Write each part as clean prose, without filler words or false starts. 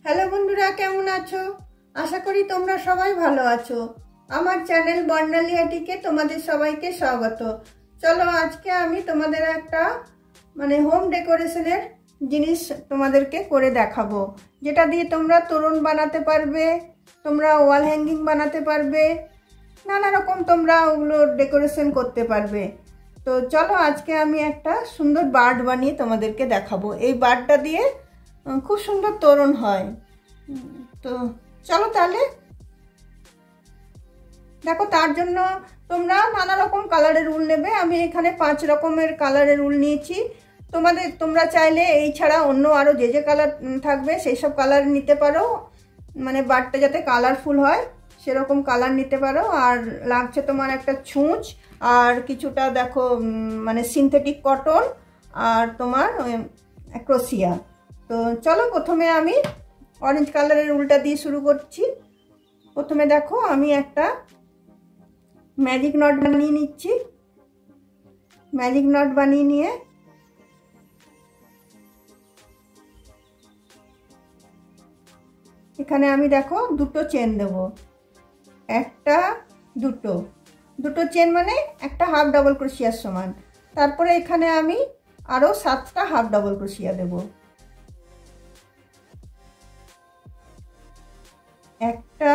Hello বন্ধুরা, কেমন আছো? আশা করি তোমরা সবাই ভালো আছো। আমার চ্যানেল বর্ণালিয়াটিকে তোমাদের সবাইকে স্বাগত। চলো আজকে আমি তোমাদের একটা হোম ডেকোরেশনের জিনিস তোমাদেরকে করে দেখাবো, যেটা দিয়ে তোমরা তোরণ বানাতে পারবে, তোমরা ওয়াল হ্যাঙ্গিং বানাতে পারবে, নানা রকম তোমরা ওগুলো ডেকোরেশন করতে পারবে। তো চলো আজকে আমি একটা সুন্দর বার্ড বানিয়ে তোমাদেরকে দেখাবো। এই বার্ডটা দিয়ে খুব সুন্দর তোরণ হয়। তো চলো তাহলে দেখো, তার জন্য তোমরা নানা রকম কালারের উল নেবে। আমি এখানে 5 রকমের কালারের উল নিয়েছি। তোমরা চাইলে এই ছাড়া অন্য আরও যে যে কালার থাকবে সেই সব কালার নিতে পারো, বার্ডটা যাতে কালারফুল হয় সেরকম কালার নিতে পারো। আর লাগছে তোমার একটা ছুঁচ, আর কিছুটা দেখো সিনথেটিক কটন, আর তোমার ক্রোশিয়া। তো চলো প্রথমে আমি অরেঞ্জ কালারের উলটা দিয়ে শুরু করছি। প্রথমে দেখো আমি একটা ম্যাজিক নট বানিয়ে নিচ্ছি। ম্যাজিক নট বানিয়ে নিয়ে এখানে আমি দেখো দুটো চেন দেব, একটা দুটো চেন মানে একটা হাফ ডাবল ক্রোশিয়ার সমান। তারপরে এখানে আমি আরো 7টা হাফ ডাবল ক্রোশিয়া দেব। একটা,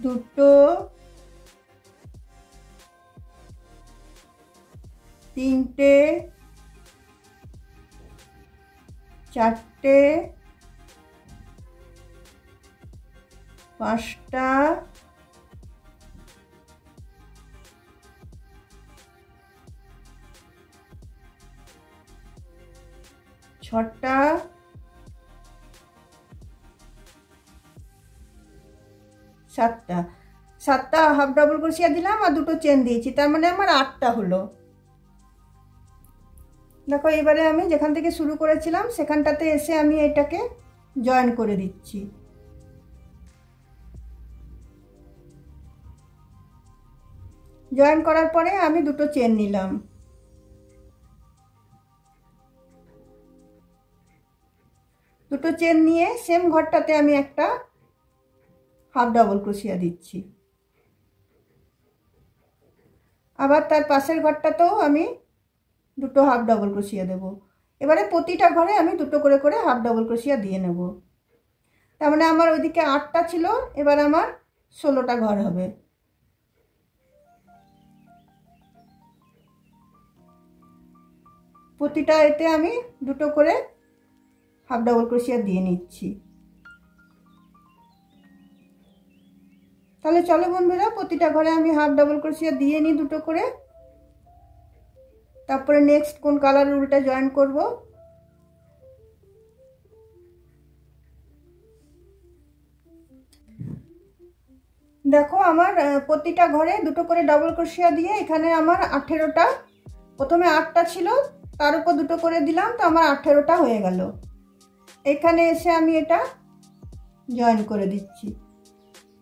দুটো, তিনটে, চারটে, 5টা, 6টা, 7টা হাফ ডাবল ক্রোশিয়া দিলাম আর দুটো চেন দিয়েছি, তার মানে আমার 8টা হলো। দেখো এবারে আমি যেখান থেকে শুরু করেছিলাম সেখানটাতে এসে আমি এটাকে জয়েন করে দিচ্ছি। জয়েন করার পরে আমি দুটো চেন নিলাম। দুটো চেন নিয়ে সেম ঘরটাতে আমি একটা হাফ ডাবল ক্রোশিয়া দিচ্ছি। আবার তার পাশের ঘরটাতেও আমি দুটো হাফ ডাবল ক্রোশিয়া দেব। এবারে প্রতিটা ঘরে আমি দুটো করে করে হাফ ডাবল ক্রোশিয়া দিয়ে নেব। তার মানে আমার ওইদিকে 8টা ছিল, এবার আমার 16টা ঘর হবে। প্রতিটা এতে আমি দুটো করে হাফ ডাবল ক্রোশিয়া দিয়ে নিচ্ছি। তাহলে চলো বন্ধুরা, প্রতিটা ঘরে আমি হাফ ডাবল ক্রোশিয়া দিয়ে নিই দুটো করে। তারপরে নেক্সট কোন কালারের উলটা জয়েন করব। দেখো আমার প্রতিটা ঘরে দুটো করে ডাবল ক্রোশিয়া দিয়ে এখানে আমার 18টা, প্রথমে 8টা ছিল তার উপর দুটো করে দিলাম, তো আমার 18টা হয়ে গেল। এখানে এসে আমি এটা জয়েন করে দিচ্ছি।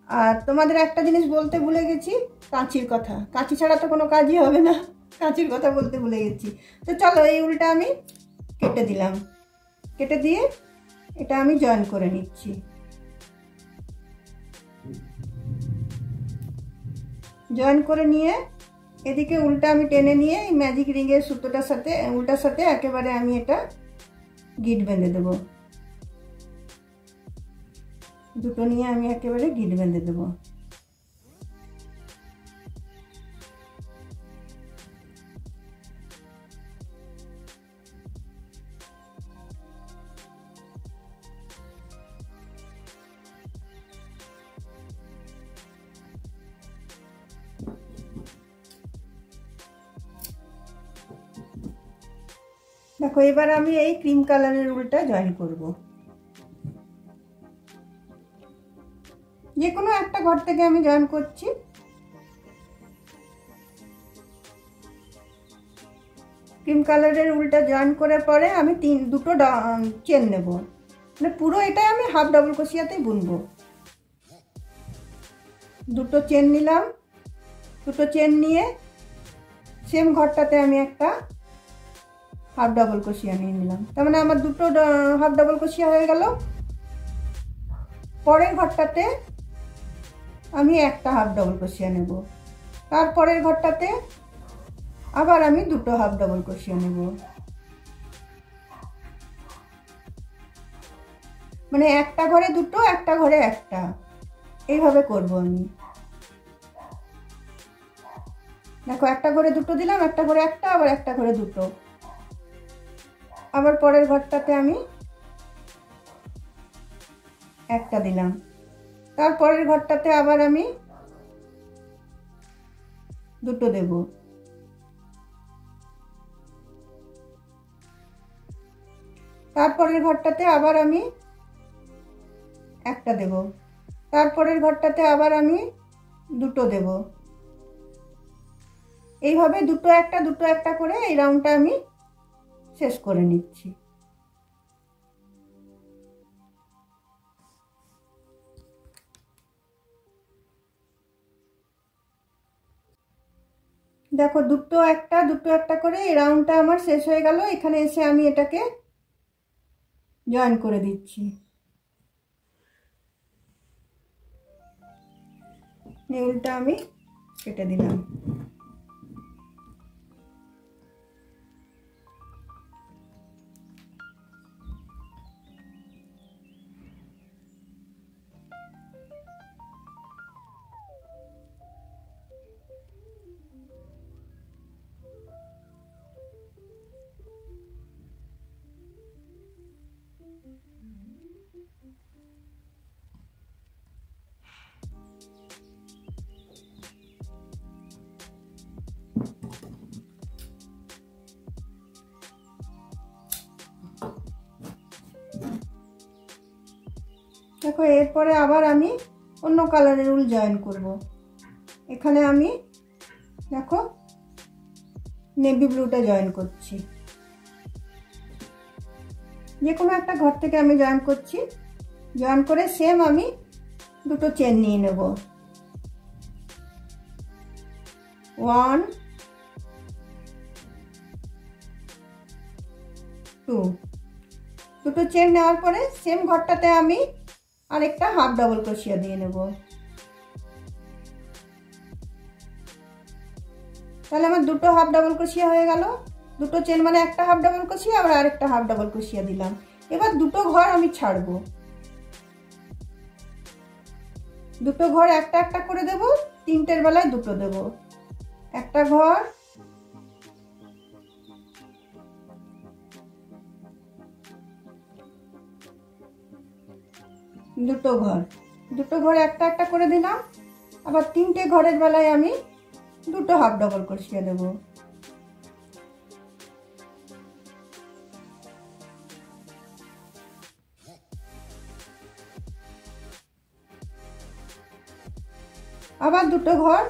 আর তোমাদের একটা জিনিস বলতে ভুলে গেছি, কাঁচির কথা। কাঁচি ছাড়া তো কোনো কাজই হবে না, কাঁচির কথা বলতে ভুলে গেছি। তো চলো এই উলটা আমি কেটে দিলাম, কেটে দিয়ে এটা আমি জয়েন করে নিচ্ছি। জয়েন করে নিয়ে এদিকে উলটা আমি টেনে নিয়ে এই ম্যাজিক রিংয়ের সুতোটার সাথে উলটার সাথে একেবারে আমি এটা গিট বেঁধে দেবো। দুটো নিয়ে আমি একেবারে গিট বেঁধে দেবো। দেখো এবার আমি এই ক্রিম কালারের উলটা জয়েন করব। যে কোনো একটা ঘর থেকে আমি জয়েন করছি। ক্রিম কালারের উলটা জয়েন করার পরে আমি দুটো চেন নেব, পুরো এটাই আমি হাফ ডাবল ক্রোশিয়াতেই বুনবো। দুটো চেন নিলাম, দুটো চেন নিয়ে সেম ঘরটাতে আমি একটা হাফ ডাবল ক্রোশিয়া নিয়ে নিলাম। তার মানে আমার দুটো হাফ ডাবল ক্রোশিয়া হয়ে গেল। পরের ঘরটাতে আমি একটা হাফ ডাবল ক্রোশিয়া নেব, তারপরের ঘরটাতে আবার আমি দুটো হাফ ডাবল ক্রোশিয়া নেব। মানে একটা ঘরে দুটো, একটা ঘরে একটা, এইভাবে করব আমি। দেখো একটা ঘরে দুটো দিলাম, একটা ঘরে একটা, আবার একটা ঘরে দুটো, আবার পরের ঘরটাতে আমি একটা দিলাম, তারপরের ঘরটাতে আবার আমি দুটো দেব, তারপরের ঘরটাতে আবার আমি একটা দেব, তারপরের ঘরটাতে আবার আমি দুটো দেব। এইভাবে দুটো একটা করে এই রাউন্ডটা আমি শেষ করে নিচ্ছি। দেখো দুটো একটা করে এই রাউন্ডটা আমার শেষ হয়ে গেল। এখানে এসে আমি এটাকে জয়েন করে দিচ্ছি। নেউলটা আমি কেটে দিলাম। দেখো এরপরে আবার আমি অন্য কালারের উল জয়েন করব। এখানে আমি দেখো নেভি ব্লুটা জয়েন করছি, যে কোনো একটা ঘর থেকে আমি জয়েন করছি। জয়েন করে সেম আমি দুটো চেন নিয়ে নেব, 1 2, দুটো চেন নেওয়ার পরে সেম ঘরটাতে আমি আরেকটা হাফ ডাবল ক্রোশিয়া দিয়ে নেব। তাহলে আমার দুটো হাফ ডাবল ক্রোশিয়া হয়ে গেল। দুটো চেন মানে একটা হাফ ডাবল ক্রোশিয়া, আবার আরেকটা হাফ ডাবল ক্রোশিয়া দিলাম। এবার দুটো ঘর আমি ছাড়বো, দুটো ঘর একটা করে দেব, তিনটের বেলায় দুটো দেব। একটা ঘর, দুটো ঘর, দুটো ঘর একটা করে দিলাম। আবার তিনটে ঘরের বেলায় আমি দুটো হাফ ডাবল ক্রোশিয়া দেব। আবার দুটো ঘর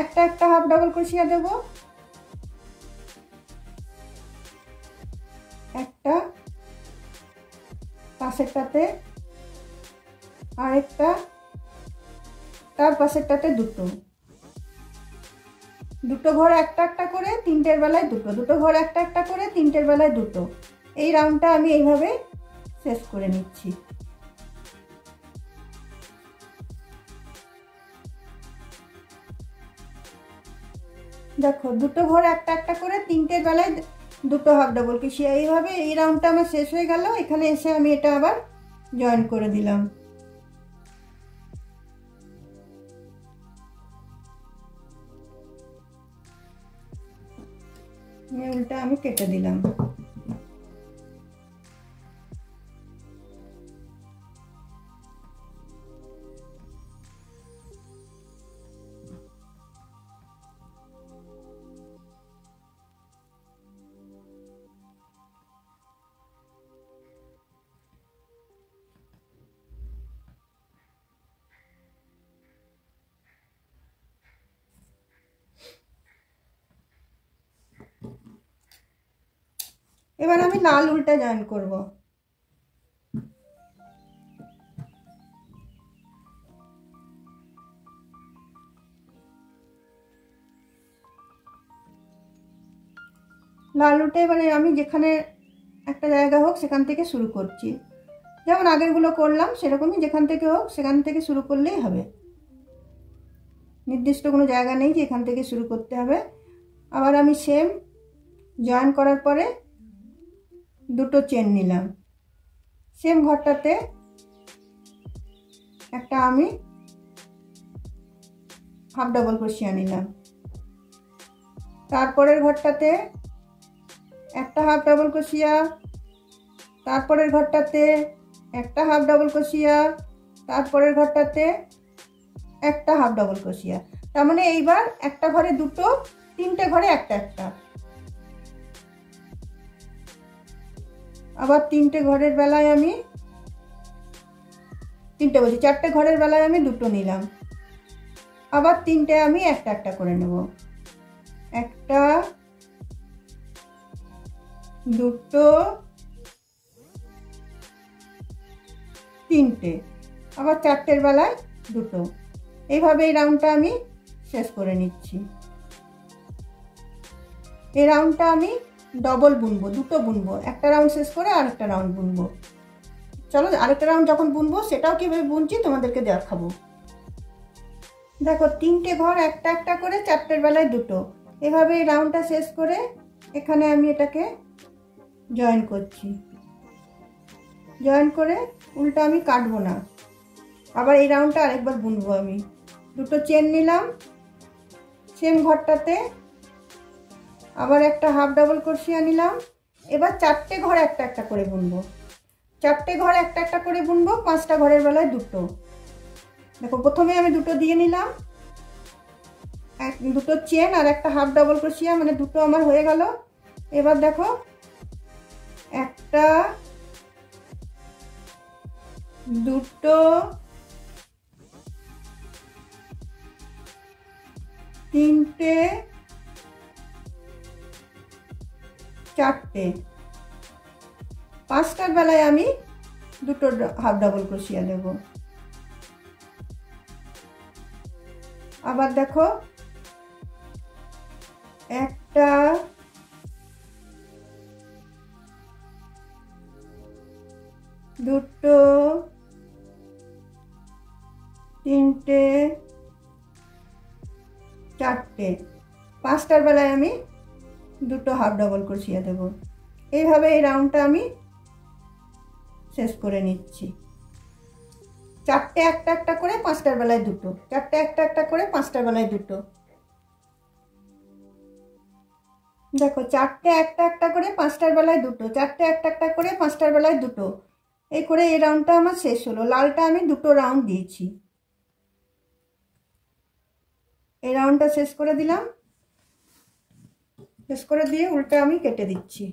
একটা হাফ ডাবল ক্রোশিয়া দেব, একটা, পাশেরটাতে আরেকটা, তার পাশেরটাতে দুটো, দুটো ঘর একটা করে তিনটের বেলায় দুটো, দুটো ঘর একটা করে তিনটের বেলায় দুটো। এই রাউন্ডটা আমি এইভাবে শেষ করে নিচ্ছি। দেখো দুটো ঘর একটা করে তিনটের বেলায় দুটো হাফ ডাবল ক্রোশিয়া, এইভাবে এই রাউন্ডটা আমার শেষ হয়ে গেল। এখানে এসে আমি এটা আবার জয়েন করে দিলাম। নেউলটা আমি কেটে দিলাম। এবার আমি লাল উলটা জয়েন করব। লাল রুটে এবারে আমি যেখানে একটা জায়গা হোক সেখান থেকে শুরু করছি, যেমন আগেরগুলো করলাম সেরকমই যেখান থেকে হোক সেখান থেকে শুরু করলেই হবে, নির্দিষ্ট কোনো জায়গা নেই যে এখান থেকে শুরু করতে হবে। আবার আমি সেম জয়েন করার পরে দুটো চেন নিলাম, সেম ঘরটাতে একটা আমি হাফ ডাবল ক্রোশিয়া নিলাম, তারপরের ঘরটাতে একটা হাফ ডাবল ক্রোশিয়া, তারপরের ঘরটাতে একটা হাফ ডাবল ক্রোশিয়া, তারপরের ঘরটাতে একটা হাফ ডাবল ক্রোশিয়া। তার মানে এইবার একটা ঘরে দুটো, তিনটে ঘরে একটা একটা। আবার তিনটে ঘরের বেলায় আমি চারটে ঘরের বেলায় আমি দুটো নিলাম, আবার তিনটে আমি একটা একটা করে নেব, একটা, দুটো, তিনটে, আবার চারটের বেলায় দুটো। এইভাবে এই রাউন্ডটা আমি শেষ করে নিচ্ছি। এই রাউন্ডটা আমি ডবল বুনবো, দুটো বুনবো, একটা রাউন্ড শেষ করে আরেকটা রাউন্ড বুনবো। চলো আরেকটা রাউন্ড যখন বুনবো সেটাও কিভাবে বুনছি তোমাদেরকে দেখাবো। দেখো তিনটে ঘর একটা একটা করে চারটের বেলায় দুটো, এভাবে এই রাউন্ডটা শেষ করে এখানে আমি এটাকে জয়েন করছি, জয়েন করে উল্টা আমি কাটবো না, আবার এই রাউন্ডটা আরেকবার বুনবো। আমি দুটো চেন নিলাম, সেম ঘরটাতে আবার একটা হাফ ডাবল ক্রোশিয়া নিলাম। এবার চারটে ঘর একটা একটা করে বুনবো, চারটে ঘর একটা একটা করে বুনবো, পাঁচটা ঘরের বেলায় দুটো। দেখো প্রথমে আমি দুটো দিয়ে নিলাম, দুটো চেন আর একটা হাফ ডাবল ক্রোশিয়া, মানে দুটো আমার হয়ে গেল। এবার দেখো একটা, দুটো, তিনটে, চারটে, পাঁচটার বেলায় আমি দুটো হাফ ডাবল ক্রোশিয়া দেব। আবার দেখো একটা, দুটো, তিনটে, চারটে, পাঁচটার বেলায় আমি দুটো হাফ ডাবল ক্রোশিয়া দেব। এইভাবে এই রাউন্ডটা আমি শেষ করে নিচ্ছি। চারটে একটা একটা করে পাঁচটার বেলায় দুটো, চারটে একটা একটা করে পাঁচটার বেলায় দুটো। দেখো চারটে একটা একটা করে পাঁচটার বেলায় দুটো, চারটে একটা একটা করে পাঁচটার বেলায় দুটো, এই করে এই রাউন্ডটা আমার শেষ হলো। লালটা আমি দুটো রাউন্ড দিয়েছি, এই রাউন্ডটা শেষ করে দিলাম, শেষ করে দিয়ে উল্টা আমি কেটে দিচ্ছি।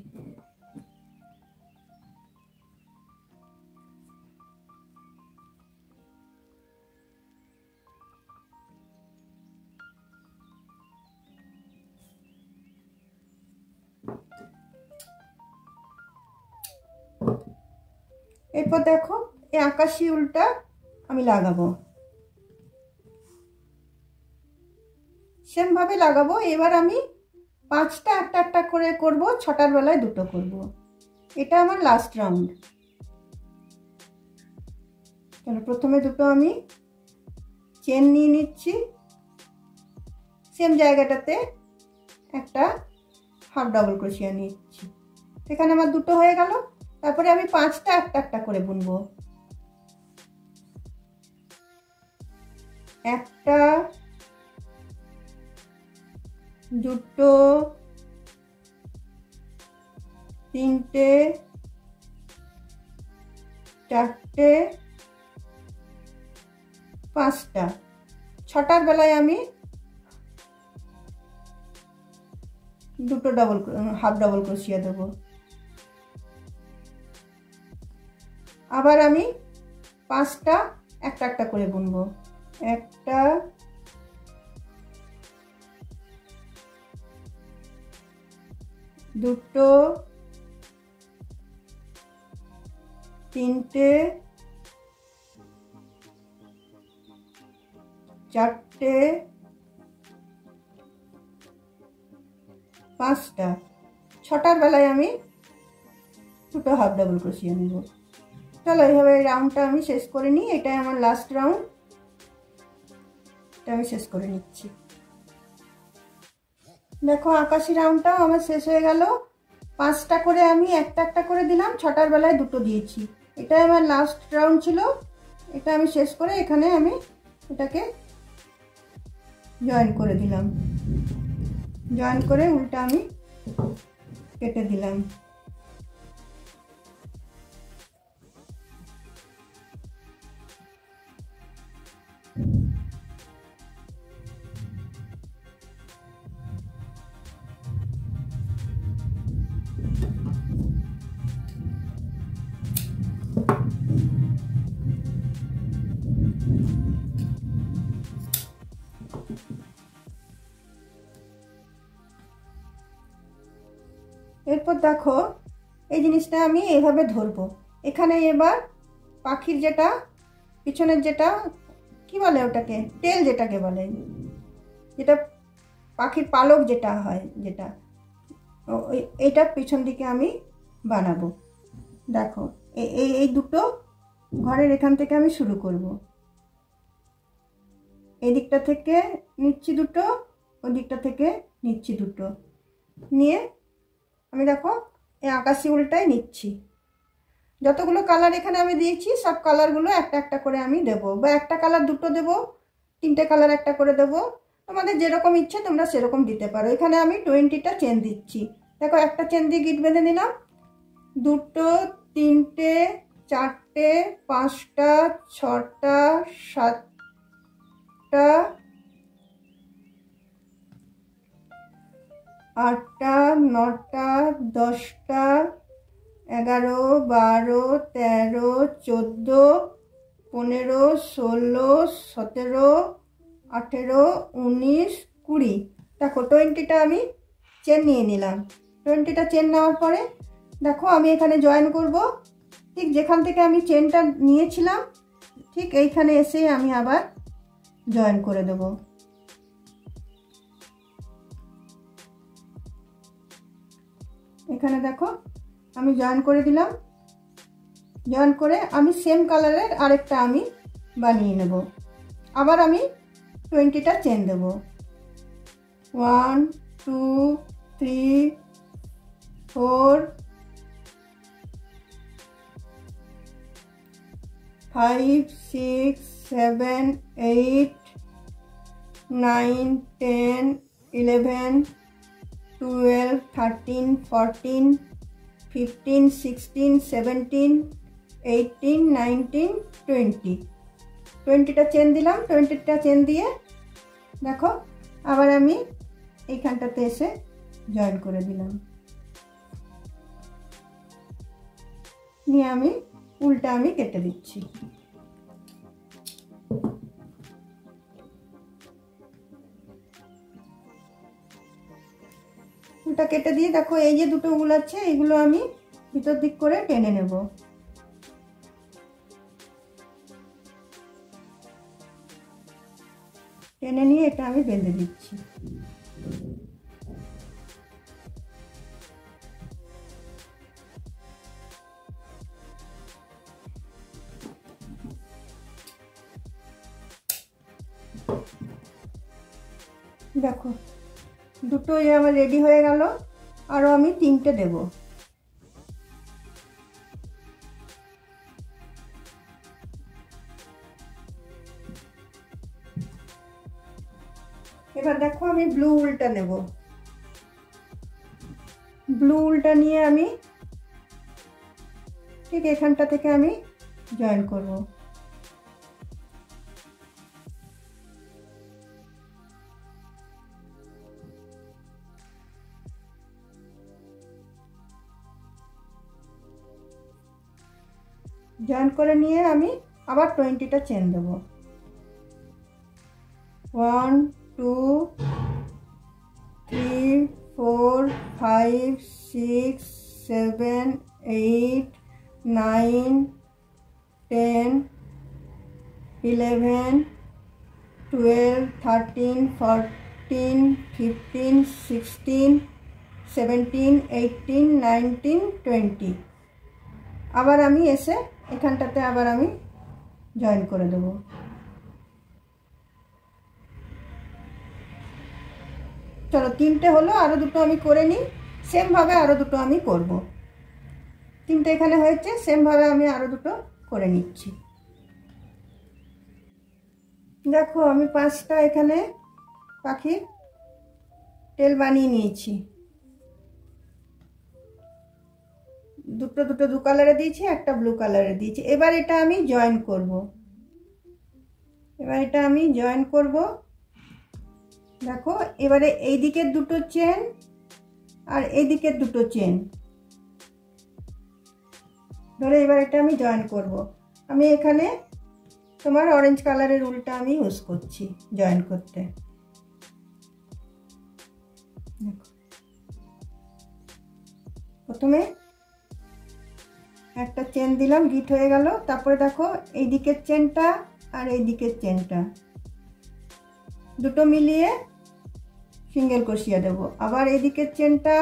এরপর দেখো এই আকাশি উলটা আমি লাগাবো, সেম ভাবে লাগাবো। এবার আমি পাঁচটা একটা একটা করে করব, ছটার বেলায় দুটো করব। এটা আমার লাস্ট রাউন্ড। চলো প্রথমে দুটো আমি চেন নিয়ে নিচ্ছি, সেম জায়গাটাতে একটা হাফ ডাবল ক্রোশিয়া নিচ্ছি, এখানে আমার দুটো হয়ে গেল। তারপরে আমি পাঁচটা একটা একটা করে বুনবো, একটা, দুটো, তিনটে, চারটে, পাঁচটা, ছটার বেলায় আমি দুটো হাফ ডাবল ক্রোশিয়া দেব। আবার আমি পাঁচটা একটা একটা করে বুনবো, একটা, দুটো, তিনটে, চারটে, পাঁচটা, 6টার বেলায় আমি দুটো হাফ ডাবল ক্রোশিয়া নেব। চলো এইভাবে রাউন্ডটা আমি শেষ করে নিই। এটাই আমার লাস্ট রাউন্ড, এটা আমি শেষ করে নিচ্ছি। দেখো আকাশি রাউন্ডটাও আমার শেষ হয়ে গেল। 5টা করে আমি একটা একটা করে দিলাম, 6টার বেলায় দুটো দিয়েছি। এটাই আমার লাস্ট রাউন্ড ছিল। এটা আমি শেষ করে এখানে আমি এটাকে জয়েন করে দিলাম। জয়েন করে উল্টা আমি কেটে দিলাম। এরপর দেখো এই জিনিসটা আমি এইভাবে ধরবো। এখানে এবার পাখির যেটা পিছনের যেটা কি বলে ওটাকে টেল যেটাকে বলে, যেটা পাখির পালক যেটা হয়, যেটা এইটা পিছন দিকে আমি বানাবো। দেখো এই দুটো ঘরের এখান থেকে আমি শুরু করব। এই দিকটা থেকে নিচ্ছি দুটো, ওই দিকটা থেকে নিচ্ছি দুটো, নিয়ে আমি দেখো এই আকাশি উল্টায় নিচ্ছি। যতগুলো কালার এখানে আমি দিয়েছি সব কালারগুলো একটা একটা করে আমি দেব, বা একটা কালার দুটো দেব, 3টে কালার একটা করে দেব, তোমাদের যেরকম ইচ্ছে তোমরা সেরকম দিতে পারো। এখানে আমি 20টা চেন দিচ্ছি। দেখো একটা চেন দিয়ে গিট বেঁধে নিলাম, 2, 3টে, 4টে, 5টা, 6টা, 7টা, 8টা, 9টা, 10টা, 11, 12, 13, 14, 15, 16, 17, 18, 19, 20। দেখো 20টা আমি চেন নিয়ে নিলাম। 20টা চেন নেওয়ার পরে দেখো আমি এখানে জয়েন করব। ঠিক যেখান থেকে আমি চেনটা নিয়েছিলাম ঠিক এইখানে এসে আমি আবার জয়েন করে দেব। এখানে দেখো আমি জয়েন করে দিলাম। জয়েন করে আমি সেম কালারের আরেকটা আমি বানিয়ে নেব। আবার আমি 20টা চেন দেব। 1, 2, 3, 4, 5, 6, 7, 8, 9, 10, 11, 12, 13, 14, 15, 16, 17, 18, 19, 20। 20টা চেন দিলাম। 20টা চেন দিয়ে দেখো আবার আমি এইখানটাতে এসে জয়েন করে দিলাম, নিয়ে আমি উল্টা আমি কেটে দিচ্ছি। উল্টা কেটে দিয়ে দেখো এই যে দুটো উল আছে এগুলো আমি ভিতর দিক করে টেনে নেব। টেনে নিয়ে এটা আমি বেঁধে দিচ্ছি। দেখো দুটোই আমার রেডি হয়ে গেল। আরো আমি 3টে দেব। এবার দেখো আমি ব্লু উলটা নেব। ব্লু উলটা নিয়ে আমি ঠিক এখানটা থেকে আমি জয়েন করব। জয়েন করে নিয়ে আমি আবার 20টা চেন দেব। 1, 2, 3, 4, 5, 6, 7, 8, 9, 10, 11, 12, 13, 14, 15, 16, 17, 18, 19, 20। আবার আমি এসে এখানটাতে আবার আমি জয়েন করে দেব। চলো, তিনটে হলো, আরও দুটো আমি করে নিই। সেমভাবে আরও দুটো আমি করব। তিনটে এখানে হয়েছে, সেমভাবে আমি আরও দুটো করে নিচ্ছি। দেখো, আমি 5টা এখানে পাখির টেল বানিয়ে নিয়েছি। দুটো দুটো দু কালারে দিয়েছি, একটা ব্লু কালারে দিয়েছি। এবার এটা আমি জয়েন করব। দেখো, এবারে এই দিকের দুটো চেন আর এই দিকের দুটো চেন ধরে এবার এটা আমি জয়েন করব। আমি এখানে তোমার অরেঞ্জ কালারের উলটা আমি ইউজ করছি জয়েন করতে। প্রথমে একটা চেন দিলাম, গিট হয়ে গেল। তারপরে দেখো, এই দিকের চেনটা আর এই দিকের চেনটা দুটো মিলিয়ে সিঙ্গেল ক্রোশিয়া দেব। আবার এই দিকের চেনটা,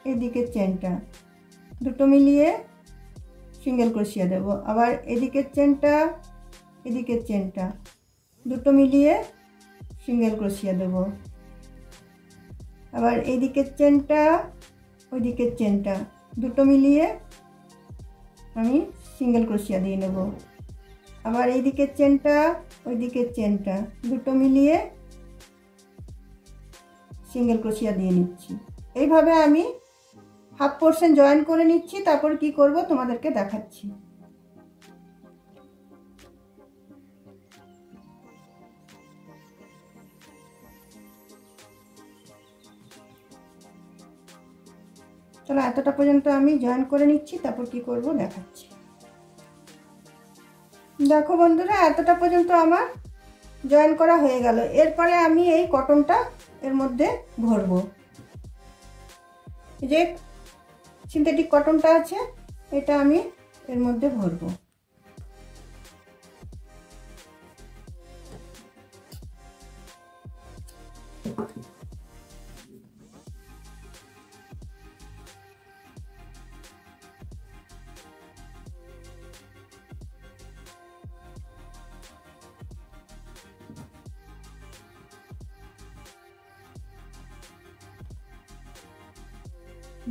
এই দিকের চেনটা দুটো মিলিয়ে সিঙ্গেল ক্রোশিয়া দেব। আবার এদিকের চেনটা, এদিকের চেনটা দুটো মিলিয়ে সিঙ্গেল ক্রোশিয়া দেব। আবার এইদিকের চেনটা, ওই দিকের চেনটা দুটো মিলিয়ে আমি সিঙ্গেল ক্রোশিয়া দিয়ে নেব। আবার এই দিকের চেনটা, ওই দিকের চেনটা দুটো মিলিয়ে সিঙ্গেল ক্রোশিয়া দিয়ে নিচ্ছি। এইভাবে আমি হাফ পোর্শন জয়েন করে নিচ্ছি। তারপর কি করব তোমাদেরকে দেখাচ্ছি। চলো, এতটা পর্যন্ত আমি জয়েন করে নিচ্ছি, তারপর কি করব দেখাচ্ছি। দেখো বন্ধুরা, এতটা পর্যন্ত আমার জয়েন করা হয়ে গেল। এরপরে আমি এই কটনটা এর মধ্যে ভরবো। যে সিনথেটিক কটনটা আছে এটা আমি এর মধ্যে ভরবো।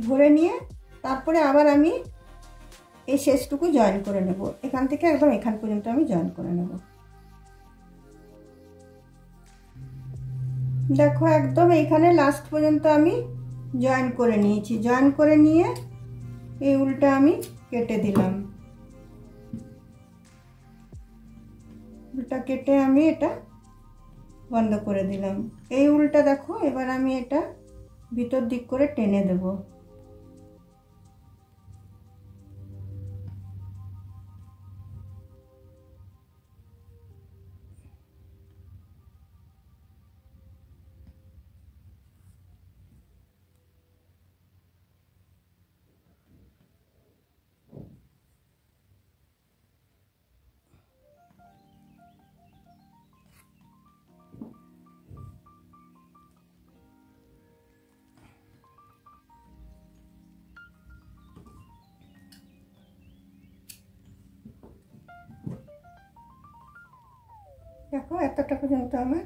ভরে নিয়ে তারপরে আবার আমি এই শেষটুকু জয়েন করে নেব। এখান থেকে একদম এখান পর্যন্ত আমি জয়েন করে নেব। দেখো, একদম এইখানে লাস্ট পর্যন্ত আমি জয়েন করে নিয়েছি। জয়েন করে নিয়ে এই উলটা আমি কেটে দিলাম। উলটা কেটে আমি এটা বন্ধ করে দিলাম। এই উলটা দেখো, এবার আমি এটা ভিতর দিক করে টেনে দেব। দেখো, এতটা পর্যন্ত আমার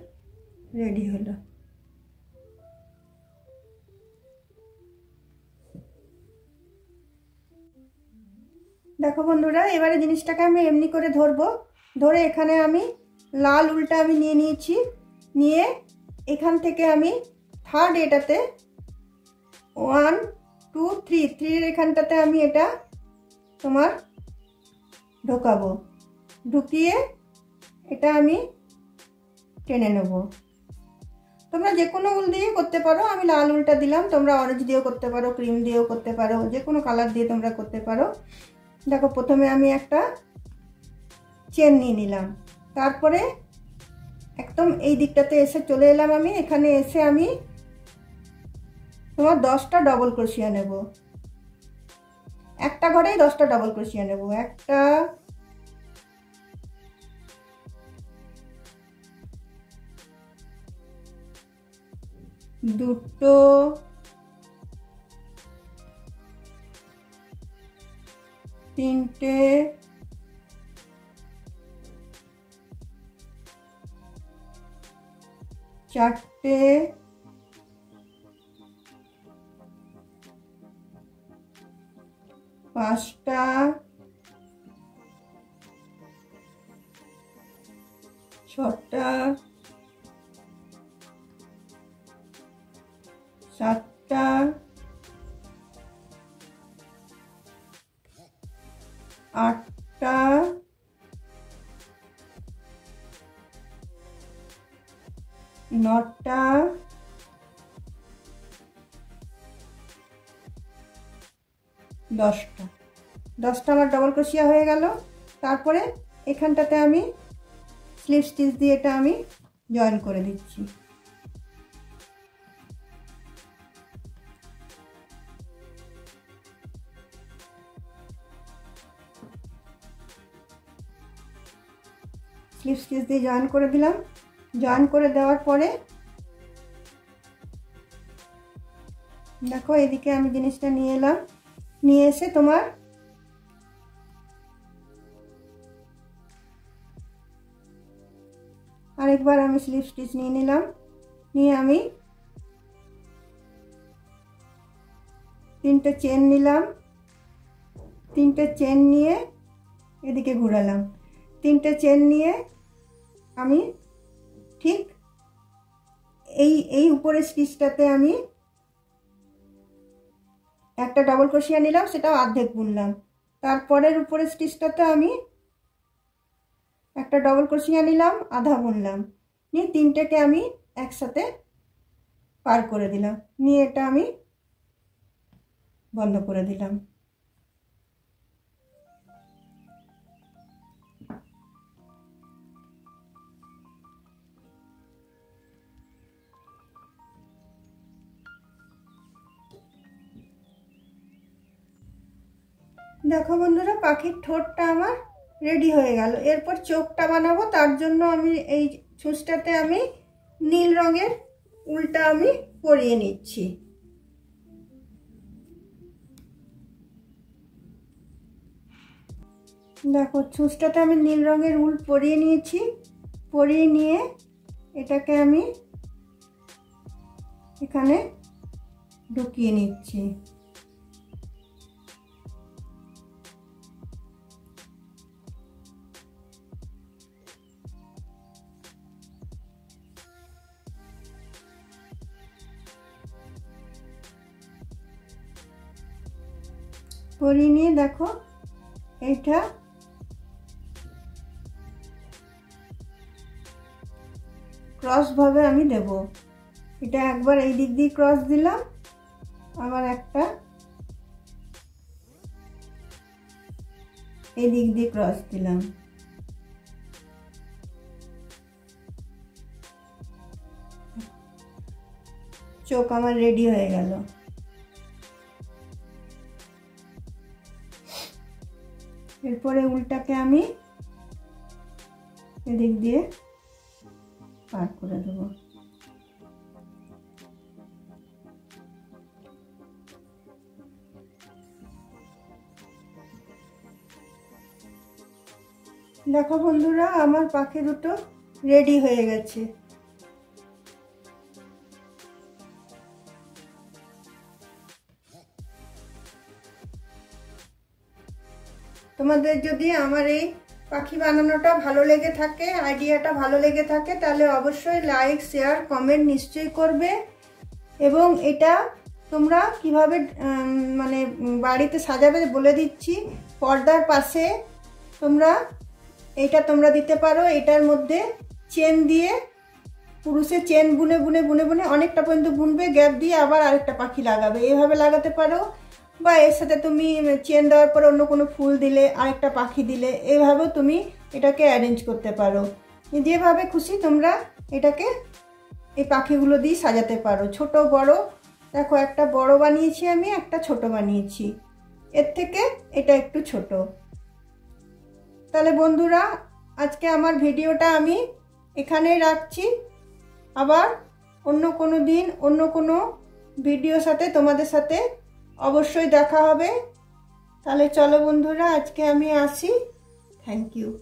রেডি হলো। দেখো বন্ধুরা, এবারে জিনিসটাকে আমি এমনি করে ধরবো। ধরে এখানে আমি লাল উলটা আমি নিয়ে নিয়েছি। নিয়ে এখান থেকে আমি থার্ড এটাতে 1 2 3 এখানটাতে আমি এটা তোমার ঢোকাবো। ঢুকিয়ে এটা আমি টেনে নেব। তোমরা যে কোনো উল দিয়ে করতে পারো। আমি লাল উলটা দিলাম, তোমরা অরেঞ্জ দিয়েও করতে পারো, ক্রিম দিয়েও করতে পারো, যে কোনো কালার দিয়ে তোমরা করতে পারো। দেখো, প্রথমে আমি একটা চেন নিয়ে নিলাম। তারপরে একদম এই দিকটাতে এসে চলে এলাম। আমি এখানে এসে আমি তোমার 10টা ডবল ক্রোশিয়া নেব। একটা ঘরেই 10টা ডবল ক্রোশিয়া নেব। একটা, দুটো, তিনটে, চারটে, পাঁচটা, ছটা, সাতটা, আটটা, নটা, 10টা। 10টা আমার ডবল ক্রোশিয়া হয়ে গেল। তারপরে এখানটাতে আমি স্লিপ স্টিচ দিয়ে এটা আমি জয়েন করে দিচ্ছি। স্লিপ স্টিচ দিয়ে জয়েন করে দিলাম। জয়েন করে দেওয়ার পরে দেখো এদিকে আমি জিনিসটা নিয়ে এলাম, নিয়ে এসে তোমার আরেকবার আমি স্লিপ স্টিচ নিয়ে নিলাম, নিয়ে আমি 3টে চেন নিলাম। 3টে চেন নিয়ে এদিকে ঘোরালাম। 3টে চেন নিয়ে আমি ঠিক এই উপরের স্টিচটাতে আমি একটা ডবল ক্রোশিয়া নিলাম, সেটাও অর্ধেক বুনলাম। তারপরের উপরের স্টিচটাতে আমি একটা ডবল ক্রোশিয়া নিলাম, আধা বুনলাম, নিয়ে 3টেকে আমি একসাথে পার করে দিলাম, নিয়ে এটা আমি বন্ধ করে দিলাম। দেখো বন্ধুরা, পাখির ঠোঁটটা আমার রেডি হয়ে গেল। এরপর চোখটা বানাবো, তার জন্য আমি এই ছুঁচটাতে আমি নীল রঙের উলটা আমি পরিয়ে নিচ্ছি। দেখো ছুঁচটাতে আমি নীল রঙের উল পরিয়ে নিয়েছি। পরিয়ে নিয়ে এটাকে আমি এখানে ঢুকিয়ে নিচ্ছি। পরিয়ে নিয়ে দেখো এইটা ক্রস ভাবে আমি দেব। এটা একবার এই দিক দিয়ে ক্রস দিলাম, আবার একটা এই দিক দিয়ে ক্রস দিলাম। চোখ আমার রেডি হয়ে গেল। এরপরে উলটাকে আমি এদিক দিয়ে পার করে দেব। দেখো বন্ধুরা, আমার পাখি দুটো রেডি হয়ে গেছে। তোমাদের যদি আমার এই পাখি বানানোটা ভালো লেগে থাকে, আইডিয়াটা ভালো লেগে থাকে, তাহলে অবশ্যই লাইক, শেয়ার, কমেন্ট নিশ্চয়ই করবে। এবং এটা তোমরা কিভাবে মানে বাড়িতে সাজাবে বলে দিচ্ছি। পর্দার পাশে তোমরা দিতে পারো। এটার মধ্যে চেন দিয়ে পুরুষে চেন বুনে বুনে বুনে বুনে অনেকটা পর্যন্ত বুনবে, গ্যাপ দিয়ে আবার আরেকটা পাখি লাগাবে, এইভাবে লাগাতে পারো। বা এর সাথে তুমি চেন দেওয়ার পর অন্য কোনো ফুল দিলে, আরেকটা পাখি দিলে, এইভাবেও তুমি এটাকে অ্যারেঞ্জ করতে পারো। যেভাবে খুশি তোমরা এটাকে এই পাখিগুলো দিয়ে সাজাতে পারো, ছোট বড়। দেখো একটা বড় বানিয়েছি আমি, একটা ছোট বানিয়েছি, এর থেকে এটা একটু ছোট। তাহলে বন্ধুরা, আজকে আমার ভিডিওটা আমি এখানেই রাখছি। আবার অন্য কোনো দিন অন্য কোনো ভিডিওর সাথে তোমাদের সাথে অবশ্যই দেখা হবে। তাহলে চলো বন্ধুরা, আজকে আমি আসি। Thank you.